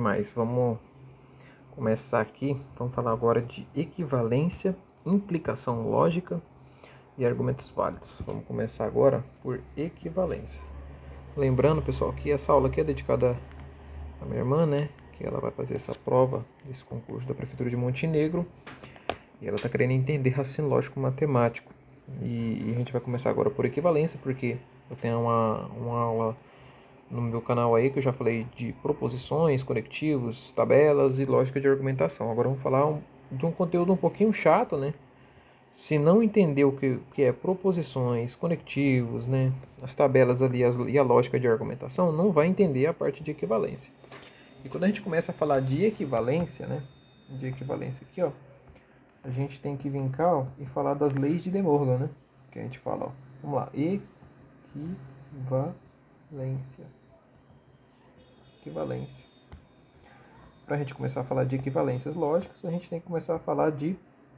Mas vamos começar aqui. Vamos falar agora de equivalência, implicação lógica e argumentos válidos. Vamos começar agora por equivalência. Lembrando, pessoal, que essa aula aqui é dedicada à minha irmã, né? Que ela vai fazer essa prova desse concurso da Prefeitura de Montenegro. E ela está querendo entender raciocínio lógico matemático. E a gente vai começar agora por equivalência, porque eu tenho uma aula no meu canal aí que eu já falei de proposições, conectivos, tabelas e lógica de argumentação. Agora vamos falar de um conteúdo um pouquinho chato, né? Se não entender o que é proposições, conectivos, né? As tabelas ali e a lógica de argumentação, não vai entender a parte de equivalência. E quando a gente começa a falar de equivalência, né? De equivalência aqui, ó, a gente tem que vir cá, ó, e falar das leis de De Morgan, né? Que a gente fala, ó. Vamos lá, equivalência. Para a gente começar a falar de equivalências lógicas, a gente tem que começar a falar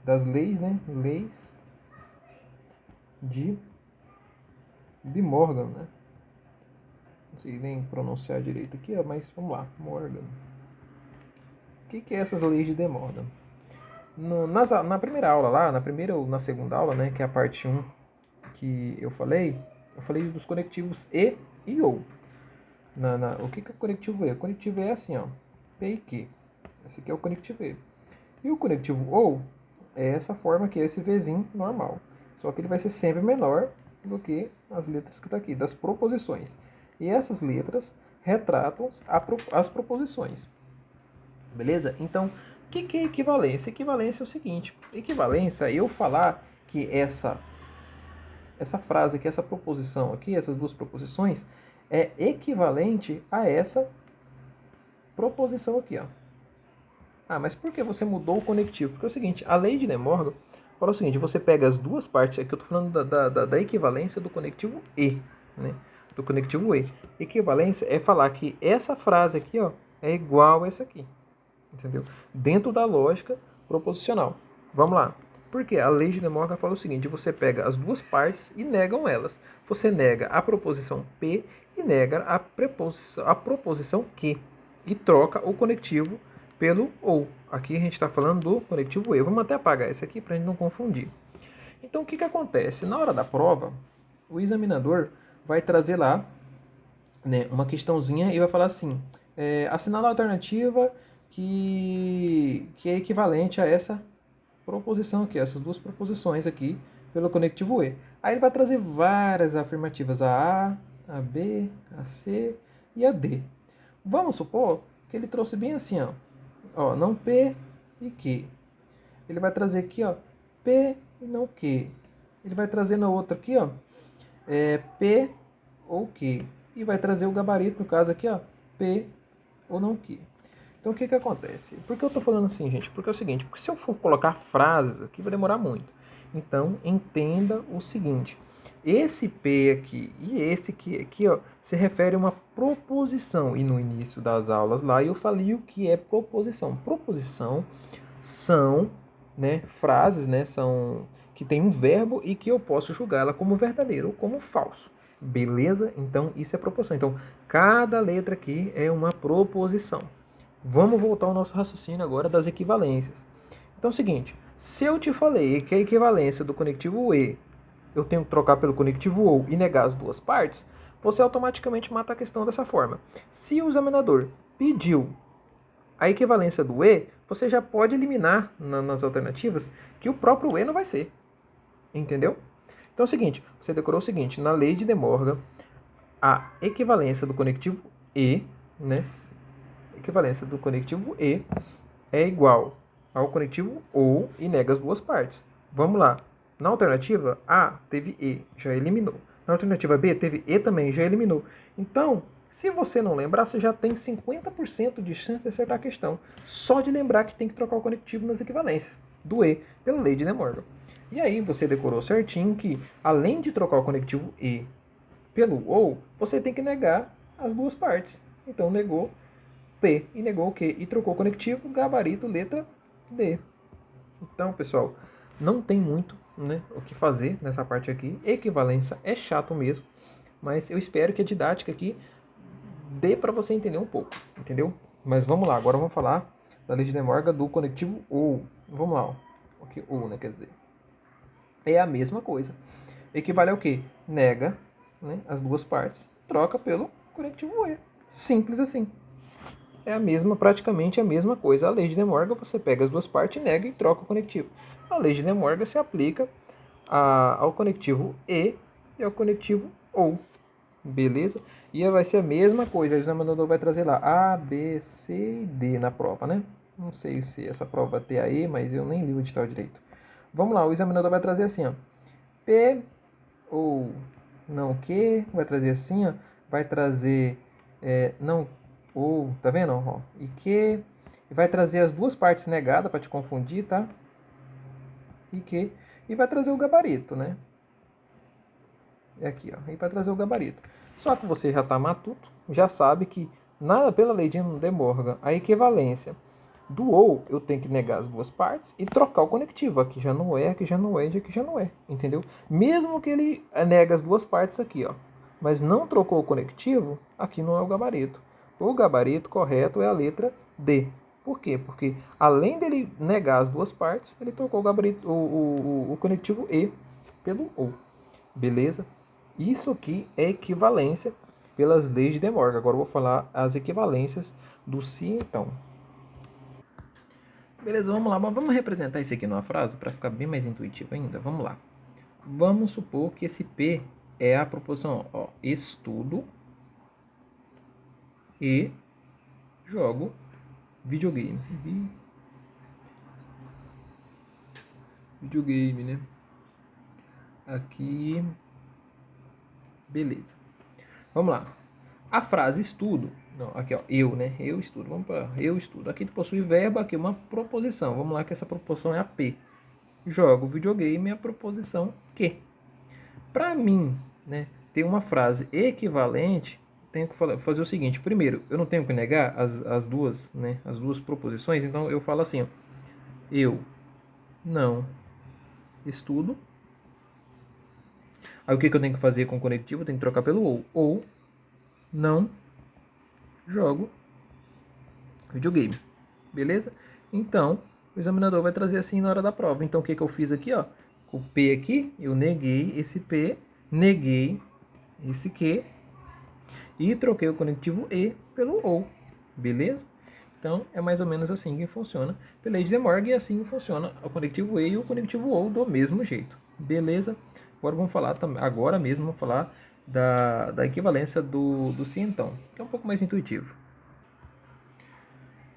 das leis, né? Leis de Morgan, né? Não sei nem pronunciar direito aqui, mas vamos lá, Morgan. O que é essas leis de De Morgan? Na primeira aula lá, na primeira ou na segunda aula, né, que é a parte 1 que eu falei dos conectivos e ou. O que é o conectivo E? O conectivo E é assim, ó, P e Q. Esse aqui é o conectivo E. E o conectivo OU é essa forma que é esse Vzinho normal. Só que ele vai ser sempre menor do que as letras que está aqui, das proposições. E essas letras retratam as proposições. Beleza? Então, o que é equivalência? Equivalência é o seguinte. Equivalência é eu falar que essa frase aqui, essa proposição aqui, essas duas proposições, é equivalente a essa proposição aqui, ó. Ah, mas por que você mudou o conectivo? Porque é o seguinte, a lei de De Morgan fala o seguinte, você pega as duas partes, aqui eu estou falando da equivalência do conectivo E, né? Do conectivo E. Equivalência é falar que essa frase aqui, ó, é igual a essa aqui, entendeu? Dentro da lógica proposicional. Vamos lá. Porque a lei de De Morgan fala o seguinte, você pega as duas partes e negam elas. Você nega a proposição P e nega a proposição Q. E troca o conectivo pelo OU. Aqui a gente está falando do conectivo E. Vamos até apagar esse aqui para a gente não confundir. Então o que acontece? Na hora da prova, o examinador vai trazer lá, né, uma questãozinha e vai falar assim, assinala a alternativa que é equivalente a essa proposição aqui, essas duas proposições aqui pelo conectivo E. Aí ele vai trazer várias afirmativas, a B, a C e a D. Vamos supor que ele trouxe bem assim, ó, não P e Q. Ele vai trazer aqui, ó, P e não Q. Ele vai trazer na outra aqui, ó, P ou Q. E vai trazer o gabarito, no caso aqui, ó, P ou não Q. Então o que acontece? Por que eu estou falando assim, gente? Porque é o seguinte, porque se eu for colocar frases aqui vai demorar muito. Então entenda o seguinte, esse P aqui e esse aqui, ó, se refere a uma proposição. E no início das aulas lá eu falei o que é proposição. Proposição são, né, frases, né, que tem um verbo e que eu posso julgá-la como verdadeiro ou como falso. Beleza? Então isso é proposição. Então cada letra aqui é uma proposição. Vamos voltar ao nosso raciocínio agora das equivalências. Então é o seguinte, se eu te falei que a equivalência do conectivo E eu tenho que trocar pelo conectivo OU e negar as duas partes, você automaticamente mata a questão dessa forma. Se o examinador pediu a equivalência do E, você já pode eliminar nas alternativas que o próprio E não vai ser. Entendeu? Então é o seguinte, você decorou o seguinte, na lei de De Morgan, a equivalência do conectivo E, né? Equivalência do conectivo E é igual ao conectivo OU e nega as duas partes. Vamos lá. Na alternativa A teve E, já eliminou. Na alternativa B teve E também, já eliminou. Então, se você não lembrar, você já tem 50% de chance de acertar a questão. Só de lembrar que tem que trocar o conectivo nas equivalências do E pela lei de De Morgan. E aí você decorou certinho que, além de trocar o conectivo E pelo OU, você tem que negar as duas partes. Então negou P e negou o Q e trocou o conectivo, gabarito, letra D. Então, pessoal, não tem muito, né, o que fazer nessa parte aqui. Equivalência é chato mesmo, mas eu espero que a didática aqui dê para você entender um pouco, entendeu? Mas vamos lá, agora vamos falar da lei de De Morgan do conectivo OU. Vamos lá, ó. O que OU, né, quer dizer. É a mesma coisa. Equivale ao quê? Nega, né, as duas partes, troca pelo conectivo E. Simples assim. É a mesma, praticamente a mesma coisa. A lei de De Morgan, você pega as duas partes, nega e troca o conectivo. A lei de De Morgan se aplica ao conectivo E e ao conectivo OU. Beleza? E vai ser a mesma coisa. O examinador vai trazer lá A, B, C e D na prova, né? Não sei se essa prova vai ter a E, mas eu nem li o edital direito. Vamos lá, o examinador vai trazer assim, ó. P ou não Q, vai trazer assim, ó. Vai trazer não ou, tá vendo? Ó, e Q. Vai trazer as duas partes negadas para te confundir, tá? E Q. E vai trazer o gabarito, né? É aqui, ó. E vai trazer o gabarito. Só que você já está matuto, já sabe que nada pela lei de De Morgan, a equivalência do ou eu tenho que negar as duas partes e trocar o conectivo. Aqui já não é, aqui já não é, aqui já não é. Entendeu? Mesmo que ele nega as duas partes aqui, ó. Mas não trocou o conectivo, aqui não é o gabarito. O gabarito correto é a letra D. Por quê? Porque além dele negar as duas partes, ele trocou o gabarito, o conectivo E pelo OU. Beleza? Isso aqui é equivalência pelas leis de De Morgan. Agora eu vou falar as equivalências do se então. Beleza, vamos lá. Mas vamos representar isso aqui numa frase para ficar bem mais intuitivo ainda. Vamos lá. Vamos supor que esse P é a proposição, ó, estudo e jogo videogame. Videogame, né? Aqui. Beleza. Vamos lá. A frase estudo. Não, aqui, ó, eu, né? Eu estudo. Vamos para eu estudo. Aqui possui verbo, aqui uma proposição. Vamos lá que essa proposição é a P. Jogo videogame é a proposição que. Para mim, né, ter uma frase equivalente, tenho que fazer o seguinte. Primeiro, eu não tenho que negar as duas, né, as duas proposições. Então eu falo assim, ó, eu não estudo. Aí o que eu tenho que fazer com o conectivo? Eu tenho que trocar pelo ou. Ou não jogo videogame. Beleza? Então, o examinador vai trazer assim na hora da prova. Então, o que eu fiz aqui, ó? Com o P aqui, eu neguei esse P, neguei esse Q e troquei o conectivo E pelo OU. Beleza? Então, é mais ou menos assim que funciona pela lei de De Morgan e assim funciona o conectivo E e o conectivo OU do mesmo jeito. Beleza? Agora vamos falar, agora mesmo vamos falar da equivalência do se então, que é um pouco mais intuitivo.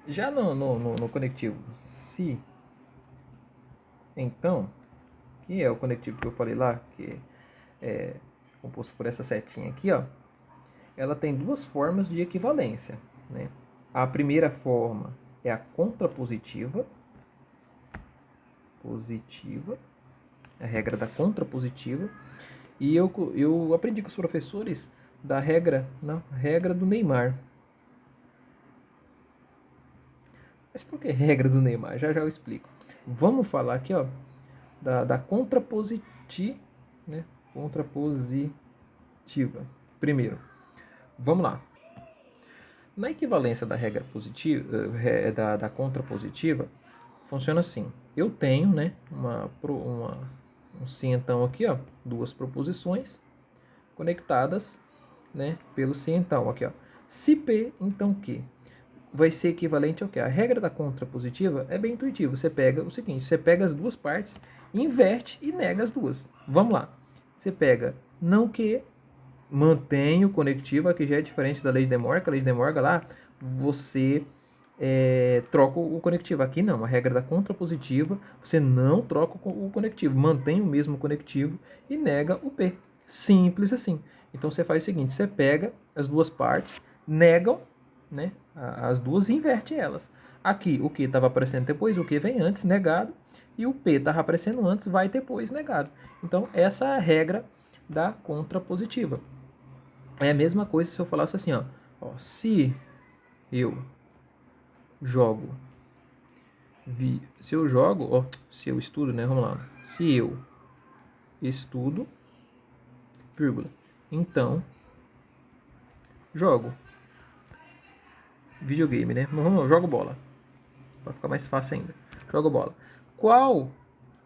Já no conectivo se então, que é o conectivo que eu falei lá, que é composto por essa setinha aqui, ó, ela tem duas formas de equivalência, né? A primeira forma é a contrapositiva, positiva, a regra da contrapositiva, e eu aprendi com os professores da regra, não, regra do Neymar. Mas por que regra do Neymar? Já já eu explico. Vamos falar aqui, ó, da contrapositiva, né? Contrapositiva. Primeiro, vamos lá. Na equivalência da regra positiva, da contrapositiva, funciona assim. Eu tenho, né, um sim então aqui, ó, duas proposições conectadas, né, pelo sim então aqui, ó. Se P, então Q vai ser equivalente ao que? A regra da contrapositiva é bem intuitivo. Você pega o seguinte, você pega as duas partes, inverte e nega as duas. Vamos lá. Você pega não que, mantém o conectivo, que já é diferente da lei de De Morgan. A lei de De Morgan lá, você troca o conectivo. Aqui não, a regra da contrapositiva, você não troca o conectivo, mantém o mesmo conectivo e nega o P. Simples assim. Então você faz o seguinte, você pega as duas partes, negam, né, as duas e inverte elas. Aqui o que estava aparecendo depois, o que vem antes, negado, e o P estava aparecendo antes, vai depois, negado. Então essa é a regra da contrapositiva. É a mesma coisa se eu falasse assim, ó, se eu jogo, se eu jogo, ó, se eu estudo, né, vamos lá, se eu estudo, vírgula, então jogo. videogame, né? Vamos, jogo bola. Para ficar mais fácil ainda. Jogo bola. Qual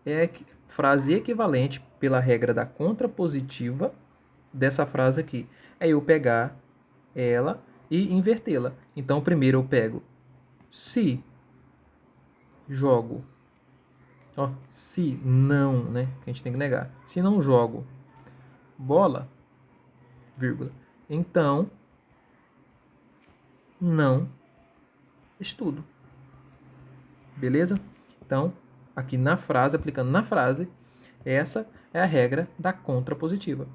é a frase equivalente pela regra da contrapositiva dessa frase aqui? É eu pegar ela e invertê-la. Então, primeiro eu pego se jogo. Ó, se não, né? Que a gente tem que negar. Se não jogo bola, vírgula. Então, não estudo. Beleza? Então, aqui na frase, aplicando na frase, essa é a regra da contrapositiva.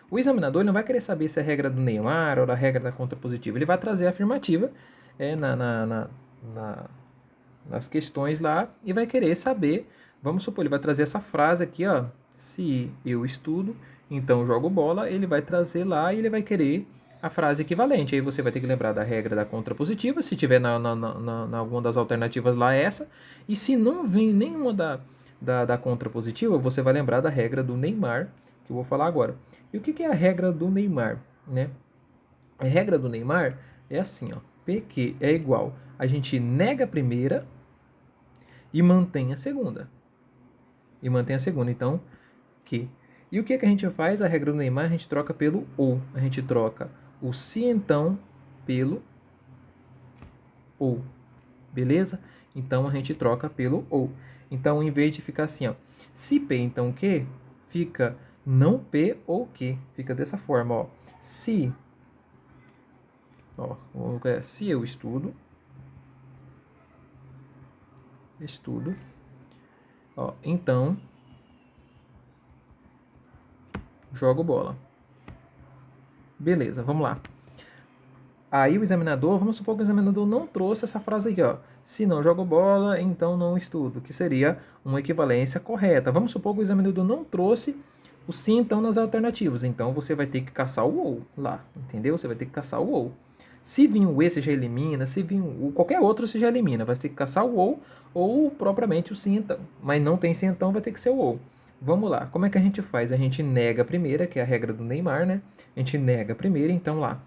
O examinador ele não vai querer saber se é a regra do Neymar ou a regra da contrapositiva. Ele vai trazer a afirmativa nas questões lá e vai querer saber, vamos supor, ele vai trazer essa frase aqui, ó, se eu estudo, então jogo bola, ele vai trazer lá e ele vai querer a frase equivalente. Aí você vai ter que lembrar da regra da contrapositiva, se tiver na alguma das alternativas lá essa, e se não vem nenhuma da contrapositiva, você vai lembrar da regra do Neymar, que eu vou falar agora. E o que é a regra do Neymar, né? A regra do Neymar é assim, ó, PQ é igual, a gente nega a primeira e mantém a segunda. Então, que. E o que a gente faz? A regra do Neymar a gente troca pelo ou. A gente troca o se então pelo ou. Beleza? Então a gente troca pelo ou. Então, em vez de ficar assim, ó, se P então que, fica não P ou que. Fica dessa forma, ó. Se eu estudo, ó, então jogo bola. Beleza, vamos lá. Aí o examinador, vamos supor que o examinador não trouxe essa frase aqui, ó. Se não jogo bola, então não estudo, que seria uma equivalência correta. Vamos supor que o examinador não trouxe o sim, então, nas alternativas. Então você vai ter que caçar o ou lá, entendeu? Você vai ter que caçar o ou. Se vir o e, você já elimina. Se vir o qualquer outro, você já elimina. Vai ter que caçar o ou propriamente o sim, então. Mas não tem sim, então, vai ter que ser o ou. Vamos lá. Como é que a gente faz? A gente nega a primeira, que é a regra do Neymar, né? A gente nega a primeira, então lá.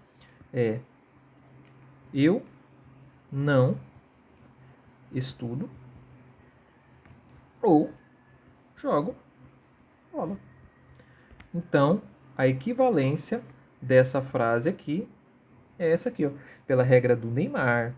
Eu não estudo ou jogo bola. Então, a equivalência dessa frase aqui é essa aqui, ó, pela regra do Neymar.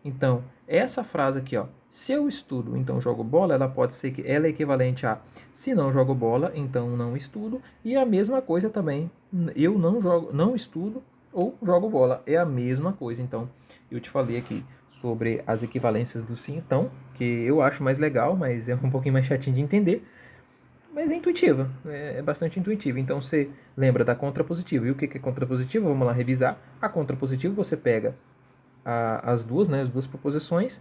Então, essa frase aqui, ó, se eu estudo, então jogo bola, ela pode ser que ela é equivalente a se não jogo bola, então não estudo, e a mesma coisa também, eu não estudo ou jogo bola, é a mesma coisa. Então, eu te falei aqui sobre as equivalências do sim, então, que eu acho mais legal, mas é um pouquinho mais chatinho de entender. Mas é intuitiva, é bastante intuitiva. Então você lembra da contrapositiva. E o que é contrapositiva? Vamos lá revisar. A contrapositiva você pega as duas, né, as duas proposições,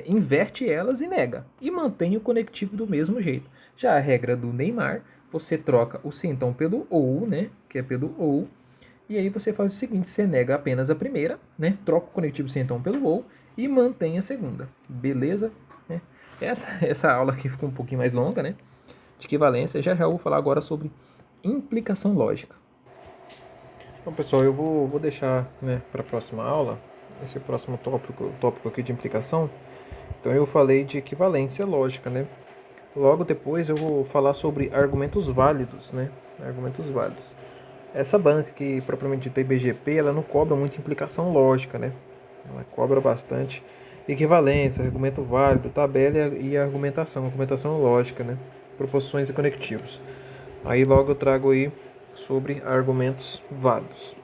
inverte elas e nega. E mantém o conectivo do mesmo jeito. Já a regra do Neymar, você troca o sim então pelo ou, né, que é pelo ou. E aí você faz o seguinte, você nega apenas a primeira, né, troca o conectivo sim então pelo ou e mantém a segunda. Beleza? Essa aula aqui ficou um pouquinho mais longa, né? De equivalência. Já vou falar agora sobre implicação lógica. Então, pessoal, eu vou deixar, né, para a próxima aula esse próximo tópico aqui de implicação. Então, eu falei de equivalência lógica, né? Logo depois eu vou falar sobre argumentos válidos, né? Argumentos válidos. Essa banca que propriamente dita IBGP, ela não cobra muita implicação lógica, né? Ela cobra bastante equivalência, argumento válido, tabela e argumentação lógica, né? Proposições e conectivos. Aí logo eu trago aí sobre argumentos válidos.